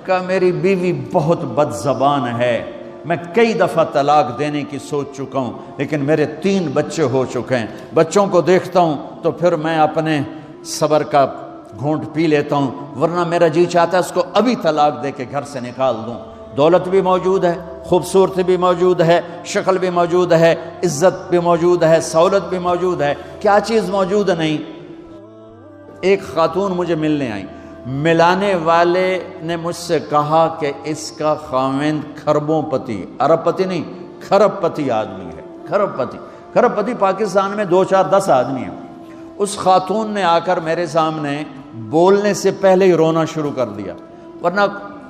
کہا میری بیوی بہت بد زبان ہے، میں کئی دفعہ طلاق دینے کی سوچ چکا ہوں، لیکن میرے 3 بچے ہو چکے ہیں، بچوں کو دیکھتا ہوں تو پھر میں اپنے صبر کا گھونٹ پی لیتا ہوں، ورنہ میرا جی چاہتا ہے اس کو ابھی طلاق دے کے گھر سے نکال دوں۔ دولت بھی موجود ہے، خوبصورتی بھی موجود ہے، شکل بھی موجود ہے، عزت بھی موجود ہے، سہولت بھی موجود ہے، کیا چیز موجود نہیں؟ ایک خاتون مجھے ملنے آئی، ملانے والے نے مجھ سے کہا کہ اس کا خاوند کھربوں پتی، ارب پتی نہیں، کھرب پتی آدمی ہے، کھرب پتی پاکستان میں 2 4 10 آدمی ہیں۔ اس خاتون نے آ کر میرے سامنے بولنے سے پہلے ہی رونا شروع کر دیا، ورنہ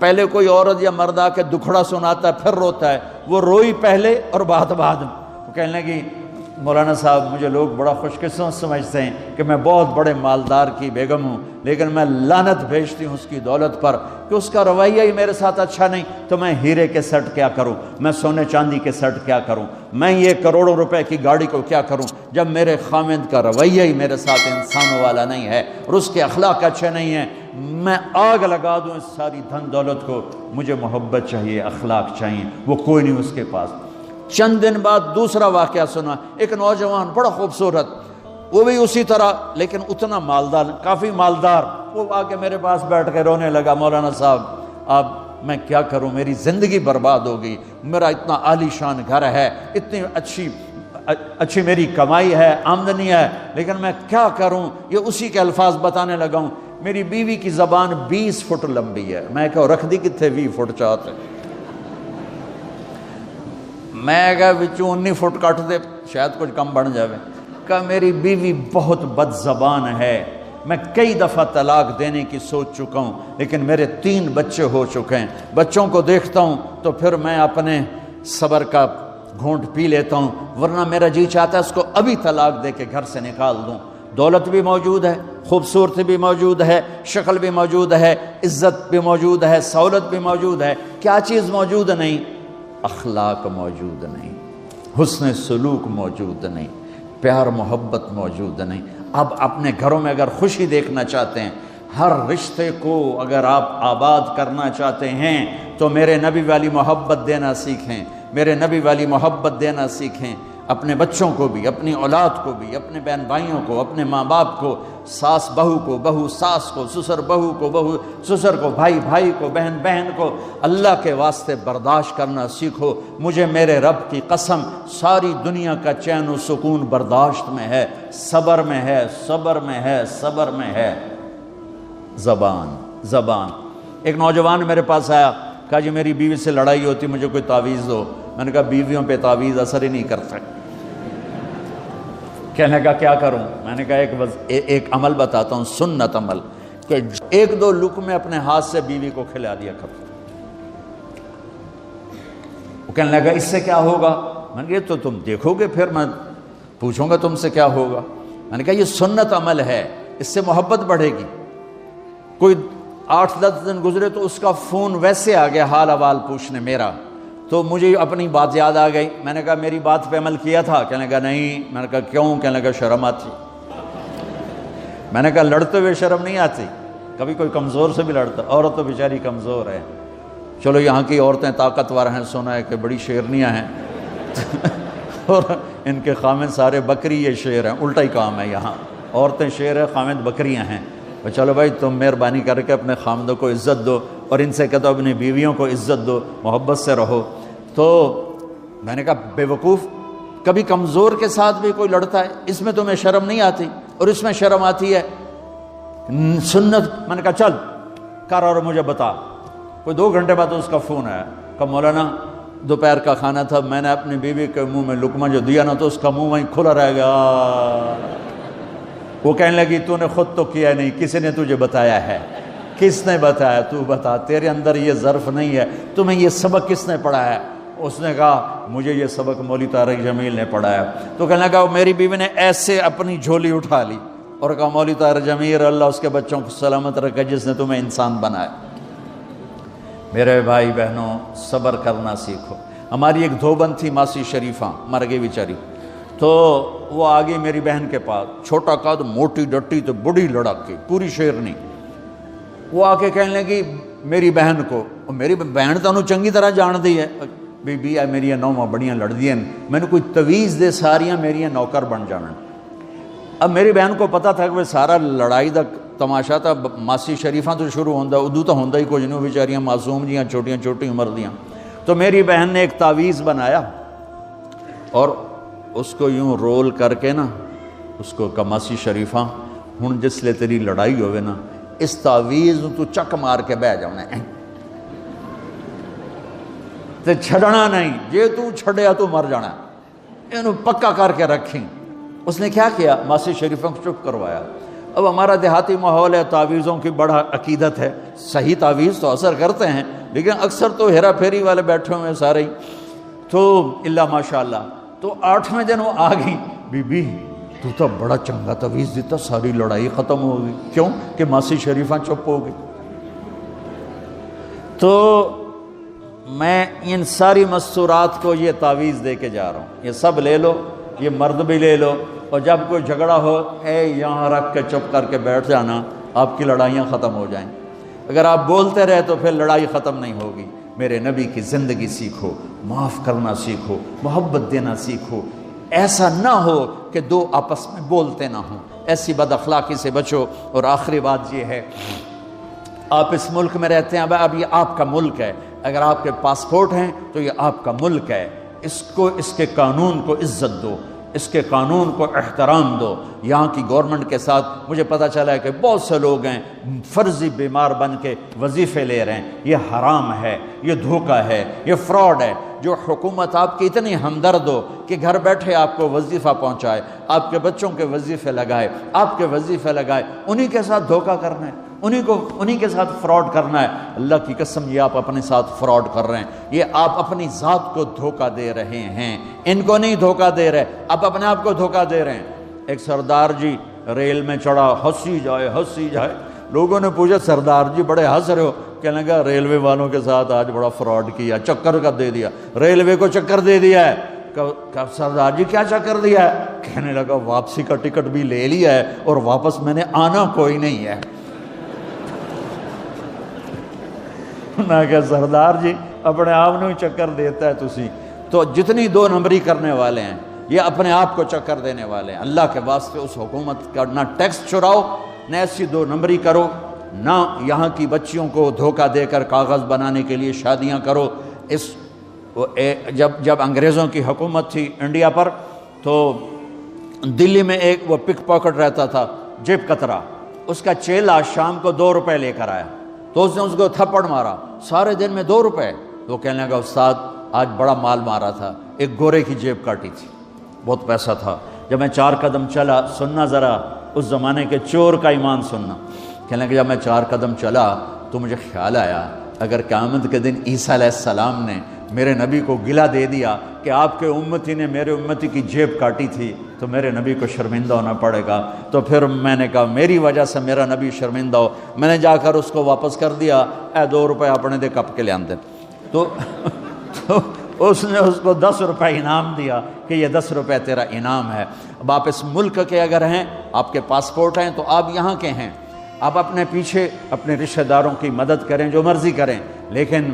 پہلے کوئی عورت یا مرد آ کے دکھڑا سناتا ہے پھر روتا ہے، وہ روئی پہلے اور بعد وہ کہنے لگی مولانا صاحب مجھے لوگ بڑا خوش قسمت سمجھتے ہیں کہ میں بہت بڑے مالدار کی بیگم ہوں، لیکن میں لعنت بھیجتی ہوں اس کی دولت پر کہ اس کا رویہ ہی میرے ساتھ اچھا نہیں، تو میں ہیرے کے سیٹ کیا کروں، میں سونے چاندی کے سیٹ کیا کروں، میں یہ کروڑوں روپے کی گاڑی کو کیا کروں جب میرے خاوند کا رویہ ہی میرے ساتھ انسانوں والا نہیں ہے اور اس کے اخلاق اچھے نہیں ہیں۔ میں آگ لگا دوں اس ساری دھن دولت کو، مجھے محبت چاہیے، اخلاق چاہیے، وہ کوئی نہیں اس کے پاس۔ چند دن بعد دوسرا واقعہ سنا، ایک نوجوان بڑا خوبصورت، وہ بھی اسی طرح لیکن اتنا مالدار، کافی مالدار، وہ آ کے میرے پاس بیٹھ کے رونے لگا، مولانا صاحب اب میں کیا کروں، میری زندگی برباد ہو گئی، میرا اتنا عالی شان گھر ہے، اتنی اچھی میری کمائی ہے، آمدنی ہے، لیکن میں کیا کروں۔ یہ اسی کے الفاظ بتانے لگا ہوں، میری بیوی کی زبان 20 فٹ لمبی ہے، میں کہا رکھ دی کتنے 20 فٹ چاہتے، میں کہا بچوں 19 فٹ کٹ دے شاید کچھ کم بن جاوے۔ کہا میری بیوی بہت بد زبان ہے، میں کئی دفعہ طلاق دینے کی سوچ چکا ہوں، لیکن میرے 3 بچے ہو چکے ہیں، بچوں کو دیکھتا ہوں تو پھر میں اپنے صبر کا گھونٹ پی لیتا ہوں، ورنہ میرا جی چاہتا ہے اس کو ابھی طلاق دے کے گھر سے نکال دوں۔ دولت بھی موجود ہے، خوبصورتی بھی موجود ہے، شکل بھی موجود ہے، عزت بھی موجود ہے، سہولت بھی موجود ہے، کیا چیز موجود نہیں؟ اخلاق موجود نہیں، حسن سلوک موجود نہیں، پیار محبت موجود نہیں۔ اب اپنے گھروں میں اگر خوشی دیکھنا چاہتے ہیں، ہر رشتے کو اگر آپ آباد کرنا چاہتے ہیں تو میرے نبی والی محبت دینا سیکھیں، میرے نبی والی محبت دینا سیکھیں، اپنے بچوں کو بھی، اپنی اولاد کو بھی، اپنے بہن بھائیوں کو، اپنے ماں باپ کو، ساس بہو کو، بہو ساس کو، سسر بہو کو، بہو سسر کو، بھائی بھائی کو، بہن بہن کو، اللہ کے واسطے برداشت کرنا سیکھو۔ مجھے میرے رب کی قسم ساری دنیا کا چین و سکون برداشت میں ہے، صبر میں ہے، صبر میں ہے، صبر میں ہے۔ زبان ایک نوجوان میرے پاس آیا، کہا جی میری بیوی سے لڑائی ہوتی، مجھے کوئی تعویذ دو۔ میں نے کہا بیویوں پہ تعویذ اثر ہی نہیں کرتا۔ کہنے کا کیا کروں؟ میں نے کہا ایک عمل بتاتا ہوں، سنت عمل، کہ 1-2 لقمے اپنے ہاتھ سے بیوی کو کھلا دیا کرو۔ وہ کہنے لگا اس سے کیا ہوگا؟ میں نے کہا تو تم دیکھو گے، پھر میں پوچھوں گا تم سے کیا ہوگا۔ میں نے کہا یہ سنت عمل ہے، اس سے محبت بڑھے گی۔ کوئی 8-10 دن گزرے تو اس کا فون ویسے آ گیا حال احوال پوچھنے میرا، تو مجھے اپنی بات یاد آ گئی۔ میں نے کہا میری بات پہ عمل کیا تھا؟ کہنے لگا نہیں۔ میں نے کہا کیوں؟ کہنے لگا شرم آتی۔ میں نے کہا لڑتے ہوئے شرم نہیں آتی؟ کبھی کوئی کمزور سے بھی لڑتا، عورت تو بیچاری کمزور ہے، چلو یہاں کی عورتیں طاقتور ہیں، سنا ہے کہ بڑی شیرنیاں ہیں اور ان کے خامد سارے بکری، یہ شیر ہیں، الٹا ہی کام ہے، یہاں عورتیں شیر ہے، خامد بکریاں ہیں۔ چلو بھائی تم مہربانی کر کے اپنے خامدوں کو عزت دو، اور ان سے کہتا اپنی بیویوں کو عزت دو، محبت سے رہو۔ تو میں نے کہا بے وقوف، کبھی کمزور کے ساتھ بھی کوئی لڑتا ہے، اس میں تمہیں شرم نہیں آتی اور اس میں شرم آتی ہے؟ سنت۔ میں نے کہا چل کر اور مجھے بتا۔ کوئی 2 گھنٹے بعد اس کا فون آیا، کہا مولانا دوپہر کا کھانا تھا، میں نے اپنی بیوی کے منہ میں لقمہ جو دیا نا تو اس کا منہ وہیں کھلا رہ گیا۔ وہ کہنے لگی تو نے خود تو کیا نہیں، کسی نے تجھے بتایا ہے؟ کس نے بتایا؟ تو بتا، تیرے اندر یہ ظرف نہیں ہے، تمہیں یہ سبق کس نے پڑھایا ہے؟ اس نے کہا مجھے یہ سبق مولوی طارق جمیل نے پڑھایا۔ تو کہنے لگا میری بیوی نے ایسے اپنی جھولی اٹھا لی اور کہا مولوی طارق جمیل اللہ اس کے بچوں کو سلامت رکھے جس نے تمہیں انسان بنایا۔ میرے بھائی بہنوں صبر کرنا سیکھو۔ ہماری ایک دھوبن تھی ماسی شریفہ، مر گئی بیچاری، تو وہ آ گئی میری بہن کے پاس، چھوٹا قد، موٹی ڈٹی تو بڑی لڑکی، پوری شیرنی۔ وہ آ کے کہنے لگی میری بہن کو, میری بہن تو انہوں چنگی طرح جان دی ہے, بی بی میری نوواں بڑیاں لڑدیاں, میں نے کوئی تویز دے ساریاں میری نوکر بن جانا. اب میری بہن کو پتا تھا کہ سارا لڑائی دا تماشا تھا ماسی شریفاں تو شروع ہوتا, ادو تو ہوتا ہی کچھ نہیں, بیچاریاں معصوم جیاں چھوٹیاں چھوٹی عمر دیاں. تو میری بہن نے ایک تعویذ بنایا اور اس کو یوں رول کر کے نا اس کو کماسی شریفاں ہن جس لے تیری لڑائی ہوئے نا اس تعویذ تو چک مار کے بہ جانا ہے تے چھڑنا نہیں, جے تو چھڑیا تو مر جانا, انہوں پکا کر کے رکھیں. اس نے کیا کیا, ماسی شریفوں کو چپ کروایا. اب ہمارا دیہاتی ماحول ہے, تعویذوں کی بڑا عقیدت ہے, صحیح تعویذ تو اثر کرتے ہیں لیکن اکثر تو ہیرا پھیری والے بیٹھے ہوئے سارے ہی. تو اللہ ماشاء اللہ, تو 8ویں دن وہ آ گئی, بی بی تو بڑا چنگا تعویذ دیتا, ساری لڑائی ختم ہو گئی. کیوں کہ ماسی شریفاں چپ ہو گئی. تو میں ان ساری مستورات کو یہ تعویذ دے کے جا رہا ہوں, یہ سب لے لو, یہ مرد بھی لے لو, اور جب کوئی جھگڑا ہو اے یہاں رکھ کے چپ کر کے بیٹھ جانا, آپ کی لڑائیاں ختم ہو جائیں. اگر آپ بولتے رہے تو پھر لڑائی ختم نہیں ہوگی. میرے نبی کی زندگی سیکھو, معاف کرنا سیکھو, محبت دینا سیکھو. ایسا نہ ہو کہ دو آپس میں بولتے نہ ہوں, ایسی بد اخلاقی سے بچو. اور آخری بات یہ ہے, آپ اس ملک میں رہتے ہیں, اب یہ آپ کا ملک ہے, اگر آپ کے پاسپورٹ ہیں تو یہ آپ کا ملک ہے. اس کو, اس کے قانون کو عزت دو, اس کے قانون کو احترام دو. یہاں کی گورنمنٹ کے ساتھ مجھے پتہ چلا ہے کہ بہت سے لوگ ہیں فرضی بیمار بن کے وظیفے لے رہے ہیں. یہ حرام ہے, یہ دھوکہ ہے, یہ فراڈ ہے. جو حکومت آپ کی اتنی ہمدرد ہو کہ گھر بیٹھے آپ کو وظیفہ پہنچائے, آپ کے بچوں کے وظیفے لگائے, آپ کے وظیفے لگائے, انہی کے ساتھ دھوکہ کرنا ہے, انہی کے ساتھ فراڈ کرنا ہے. اللہ کی قسم یہ آپ اپنے ساتھ فراڈ کر رہے ہیں, یہ آپ اپنی ذات کو دھوکہ دے رہے ہیں, ان کو نہیں دھوکہ دے رہے, آپ اپنے آپ کو دھوکہ دے رہے ہیں. ایک سردار جی ریل میں چڑھا, ہنسی جائے. لوگوں نے پوچھا سردار جی بڑے ہنس رہے ہو, کہنے لگا ریلوے والوں کے ساتھ آج بڑا فراڈ کیا, چکر کا دے دیا, ریلوے کو چکر دے دیا ہے. سردار جی کیا چکر دیا ہے؟ کہنے لگا واپسی کا ٹکٹ بھی لے لیا ہے اور واپس میں نے آنا کوئی نہیں ہے. نہ کہ سردار جی اپنے آپ نے چکر دیتا ہے تسی. تو جتنی 2 نمبری کرنے والے ہیں یہ اپنے آپ کو چکر دینے والے ہیں. اللہ کے واسطے اس حکومت کا نہ ٹیکس چراؤ, نہ ایسی 2 نمبری کرو, نہ یہاں کی بچیوں کو دھوکہ دے کر کاغذ بنانے کے لیے شادیاں کرو. جب انگریزوں کی حکومت تھی انڈیا پر تو دلی میں ایک وہ پک پاکٹ رہتا تھا, جیب کترا, اس کا چیلا شام کو 2 روپے لے کر آیا تو اس نے اس کو تھپڑ مارا, سارے دن میں 2 روپے. تو کہنے لگا استاد آج بڑا مال مارا تھا, ایک گورے کی جیب کاٹی تھی, بہت پیسہ تھا. جب میں 4 قدم چلا, سننا ذرا اس زمانے کے چور کا ایمان سننا. کہنے لگا جب میں 4 قدم چلا تو مجھے خیال آیا اگر قیامت کے دن عیسیٰ علیہ السلام نے میرے نبی کو گلہ دے دیا کہ آپ کے امتی نے میرے امتی کی جیب کاٹی تھی تو میرے نبی کو شرمندہ ہونا پڑے گا. تو پھر میں نے کہا میری وجہ سے میرا نبی شرمندہ ہو. میں نے جا کر اس کو واپس کر دیا, اے 2 روپے اپنے دے کپ کے لے آندے. تو اس نے اس کو 10 روپے انعام دیا کہ یہ 10 روپے تیرا انعام ہے. اب آپ اس ملک کے اگر ہیں, آپ کے پاسپورٹ ہیں تو آپ یہاں کے ہیں, آپ اپنے پیچھے اپنے رشتہ داروں کی مدد کریں, جو مرضی کریں, لیکن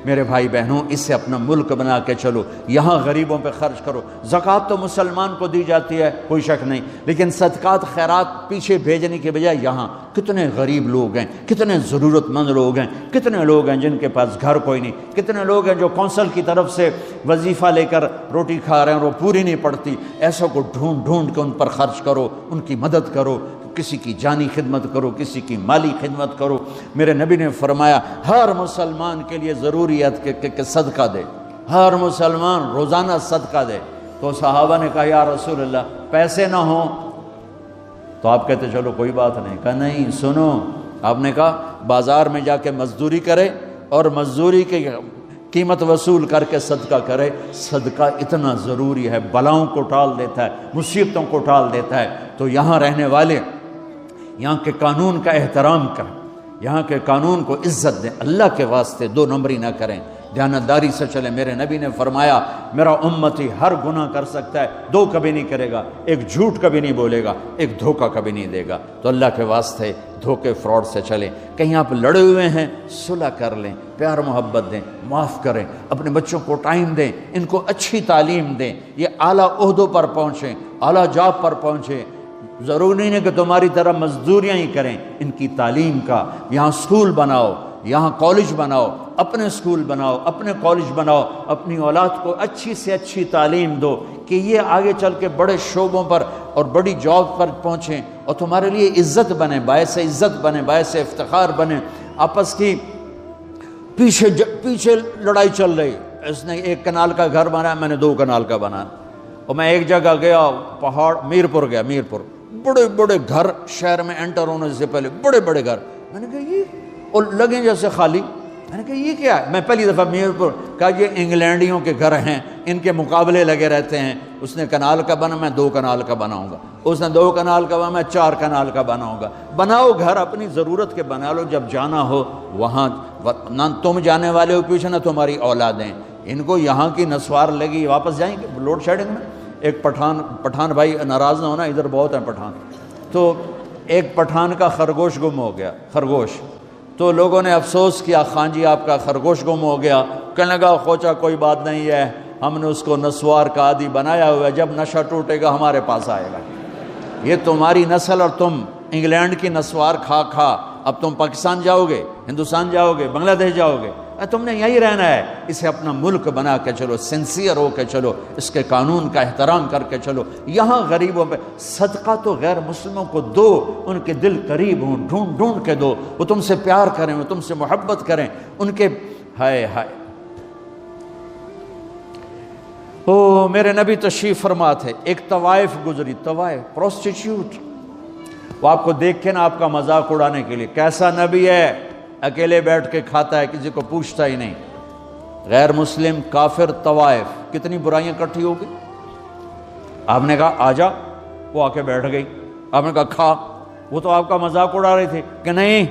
میرے بھائی بہنوں اسے اپنا ملک بنا کے چلو. یہاں غریبوں پہ خرچ کرو. زکوٰۃ تو مسلمان کو دی جاتی ہے کوئی شک نہیں, لیکن صدقات خیرات پیچھے بھیجنے کے بجائے یہاں کتنے غریب لوگ ہیں, کتنے ضرورت مند لوگ ہیں, کتنے لوگ ہیں جن کے پاس گھر کوئی نہیں, کتنے لوگ ہیں جو کونسل کی طرف سے وظیفہ لے کر روٹی کھا رہے ہیں اور وہ پوری نہیں پڑتی. ایسوں کو ڈھونڈ کے ان پر خرچ کرو, ان کی مدد کرو, کسی کی جانی خدمت کرو, کسی کی مالی خدمت کرو. میرے نبی نے فرمایا ہر مسلمان کے لیے ضروری ہے کہ صدقہ دے, ہر مسلمان روزانہ صدقہ دے. تو صحابہ نے کہا یا رسول اللہ پیسے نہ ہوں تو آپ کہتے چلو کوئی بات نہیں. کہا نہیں سنو, آپ نے کہا بازار میں جا کے مزدوری کرے اور مزدوری کی قیمت وصول کر کے صدقہ کرے. صدقہ اتنا ضروری ہے, بلاؤں کو ٹال دیتا ہے, مصیبتوں کو ٹال دیتا ہے. تو یہاں رہنے والے یہاں کے قانون کا احترام کریں, یہاں کے قانون کو عزت دیں, اللہ کے واسطے 2 نمبری نہ کریں. دیانتداری سے چلیں۔ میرے نبی نے فرمایا میرا امتی ہر گناہ کر سکتا ہے، دو کبھی نہیں کرے گا، ایک جھوٹ کبھی نہیں بولے گا، ایک دھوکہ کبھی نہیں دے گا۔ تو اللہ کے واسطے دھوکے فراڈ سے چلیں۔ کہیں آپ لڑے ہوئے ہیں صلح کر لیں، پیار محبت دیں، معاف کریں، اپنے بچوں کو ٹائم دیں، ان کو اچھی تعلیم دیں، یہ اعلیٰ عہدوں پر پہنچیں، اعلیٰ جاب پر پہنچیں۔ ضروری نہیں ہے کہ تمہاری طرح مزدوریاں ہی کریں، ان کی تعلیم کا یہاں سکول بناؤ، یہاں کالج بناؤ، اپنے سکول بناؤ، اپنے کالج بناؤ، اپنی اولاد کو اچھی سے اچھی تعلیم دو کہ یہ آگے چل کے بڑے شعبوں پر اور بڑی جاب پر پہنچیں اور تمہارے لیے عزت بنے، باعث عزت بنے، باعث افتخار بنے۔ آپس کی پیچھے لڑائی چل رہی، اس نے 1 کنال کا گھر بنایا، میں نے 2 کنال کا بنایا، اور میں ایک جگہ گیا پہاڑ میرپور گیا، میرپور بڑے بڑے گھر شہر میں انٹر ہونے سے پہلے بڑے بڑے گھر، میں نے کہا یہ اور لگیں جیسے خالی، میں نے کہا یہ کیا ہے؟ میں پہلی دفعہ میرپور کہا یہ انگلینڈیوں کے گھر ہیں، ان کے مقابلے لگے رہتے ہیں، اس نے کنال کا بنا، میں 2 کنال کا بناؤں گا، اس نے 2 کنال کا بنا، میں 4 کنال کا بناؤں گا۔ بناؤ گھر اپنی ضرورت کے بنا لو، جب جانا ہو وہاں نہ تم جانے والے ہو پیچھے، نہ تمہاری اولادیں، ان کو یہاں کی نسوار لگی، واپس جائیں گے لوڈ شیڈنگ میں۔ ایک پٹھان بھائی ناراض نہ ہونا، ادھر بہت ہیں پٹھان، تو ایک پٹھان کا خرگوش گم ہو گیا، خرگوش، تو لوگوں نے افسوس کیا خان جی آپ کا خرگوش گم ہو گیا، کہنے لگا خوچا کوئی بات نہیں ہے، ہم نے اس کو نسوار کا عادی بنایا ہوا ہے، جب نشہ ٹوٹے گا ہمارے پاس آئے گا۔ یہ تمہاری نسل اور تم انگلینڈ کی نسوار کھا کھا اب تم پاکستان جاؤ گے، ہندوستان جاؤ گے، بنگلہ دیش جاؤ گے، تم نے یہی رہنا ہے۔ اسے اپنا ملک بنا کے چلو، سنسیئر ہو کے چلو، اس کے قانون کا احترام کر کے چلو۔ یہاں غریبوں پہ صدقہ تو غیر مسلموں کو دو، ان کے دل قریب ہوں، ڈھونڈ ڈھونڈ کے دو، وہ تم سے پیار کریں، وہ تم سے محبت کریں، ان کے ہائے ہائے۔ او میرے نبی تشریف فرما تھے، ایک طوائف گزری، طوائف پروسٹیٹیوٹ، وہ آپ کو دیکھ کے نا آپ کا مذاق اڑانے کے لیے، کیسا نبی ہے، اکیلے بیٹھ کے کھاتا ہے، کسی کو پوچھتا ہی نہیں۔ غیر مسلم کافر طوائف، کتنی برائیاں اکٹھی ہو گئی۔ آپ نے کہا آ جا، وہ آ کے بیٹھ گئی، آپ نے کہا کھا، وہ تو آپ کا مذاق اڑا رہی تھی کہ نہیں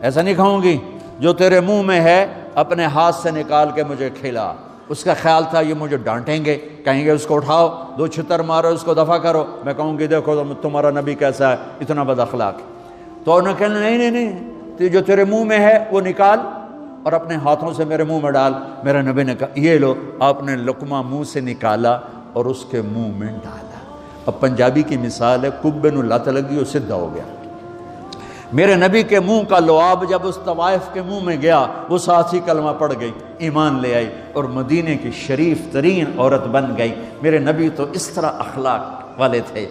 ایسا نہیں کھاؤں گی، جو تیرے منہ میں ہے اپنے ہاتھ سے نکال کے مجھے کھلا۔ اس کا خیال تھا یہ مجھے ڈانٹیں گے، کہیں گے اس کو اٹھاؤ، 2 چھتر مارو، اس کو دفع کرو، میں کہوں گی دیکھو تمہارا نبی کیسا ہے، اتنا بد اخلاق۔ تو انہوں نے کہا نہیں، جو تیرے منہ میں ہے وہ نکال اور اپنے ہاتھوں سے میرے منہ میں ڈال۔ میرے نبی نے کہا یہ لو، آپ نے لقمہ منہ سے نکالا اور اس کے منہ میں ڈالا۔ اب پنجابی کی مثال ہے، کبے نو لت لگی اور سدھا ہو گیا۔ میرے نبی کے منہ کا لعاب جب اس طوائف کے منہ میں گیا، وہ ساتھ ہی کلمہ پڑھ گئی، ایمان لے آئی اور مدینے کی شریف ترین عورت بن گئی۔ میرے نبی تو اس طرح اخلاق والے تھے۔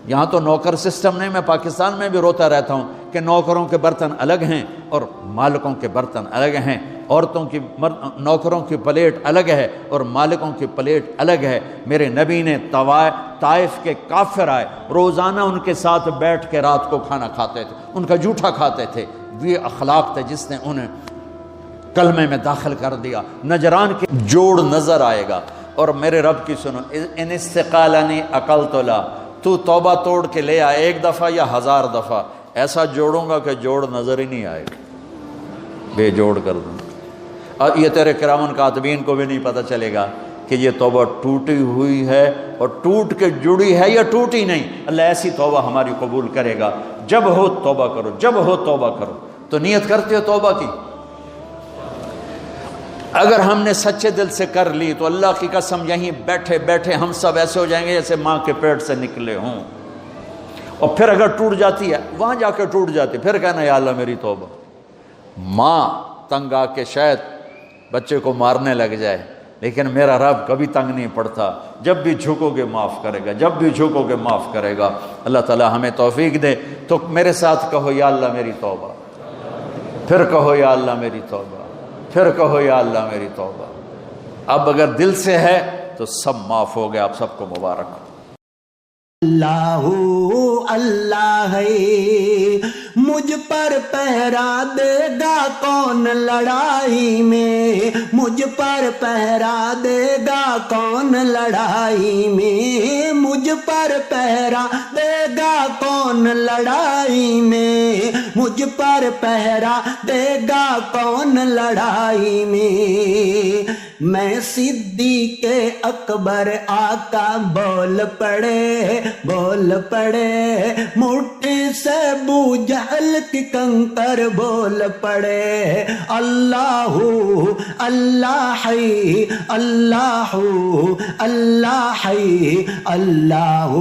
یہاں تو نوکر سسٹم نہیں، میں پاکستان میں بھی روتا رہتا ہوں کہ نوکروں کے برتن الگ ہیں اور مالکوں کے برتن الگ ہیں، عورتوں کی نوکروں کی پلیٹ الگ ہے اور مالکوں کی پلیٹ الگ ہے۔ میرے نبی نے طائف کے کافر آئے، روزانہ ان کے ساتھ بیٹھ کے رات کو کھانا کھاتے تھے، ان کا جھوٹا کھاتے تھے۔ یہ اخلاق تھے جس نے انہیں کلمے میں داخل کر دیا۔ نجران کے جوڑ نظر آئے گا، اور میرے رب کی سنو، ان استقالنی عقلت لا، تو توبہ توڑ کے لے آئے 1 دفعہ یا 1000 دفعہ، ایسا جوڑوں گا کہ جوڑ نظر ہی نہیں آئے گا، بے جوڑ کر دوں۔ اور یہ تیرے کرام کاتبین کو بھی نہیں پتہ چلے گا کہ یہ توبہ ٹوٹی ہوئی ہے اور ٹوٹ کے جڑی ہے یا ٹوٹی نہیں۔ اللہ ایسی توبہ ہماری قبول کرے گا۔ جب ہو توبہ کرو، جب ہو توبہ کرو۔ تو نیت کرتے ہو توبہ کی؟ اگر ہم نے سچے دل سے کر لی تو اللہ کی قسم یہیں بیٹھے بیٹھے ہم سب ایسے ہو جائیں گے جیسے ماں کے پیٹ سے نکلے ہوں۔ اور پھر اگر ٹوٹ جاتی ہے، وہاں جا کے ٹوٹ جاتی، پھر کہنا یا اللہ میری توبہ۔ ماں تنگ آ کے شاید بچے کو مارنے لگ جائے، لیکن میرا رب کبھی تنگ نہیں پڑتا، جب بھی جھکو گے معاف کرے گا، جب بھی جھکو گے معاف کرے گا۔ اللہ تعالی ہمیں توفیق دے۔ تو میرے ساتھ کہو یا اللہ میری توبہ، پھر کہو یا اللہ میری توبہ، پھر کہو یا اللہ میری توبہ۔ اب اگر دل سے ہے تو سب معاف ہو گیا۔ آپ سب کو مبارک ہو۔ اللہ اللہ ہے مجھ مجھ پر پہرا دے گا کون لڑائی میں، مجھ پر پہرا دے گا کون لڑائی میں، مجھ پر پہرا دے گا کون لڑائی میں، مجھ پر پہرا دے گا کون لڑائی میں۔ میں صدیق اکبر آقا بول پڑے، بول پڑے، مٹھی سے ابو جہل کی کنکر بول پڑے، اللہ اللہ حی، اللہ اللہ حی، اللہ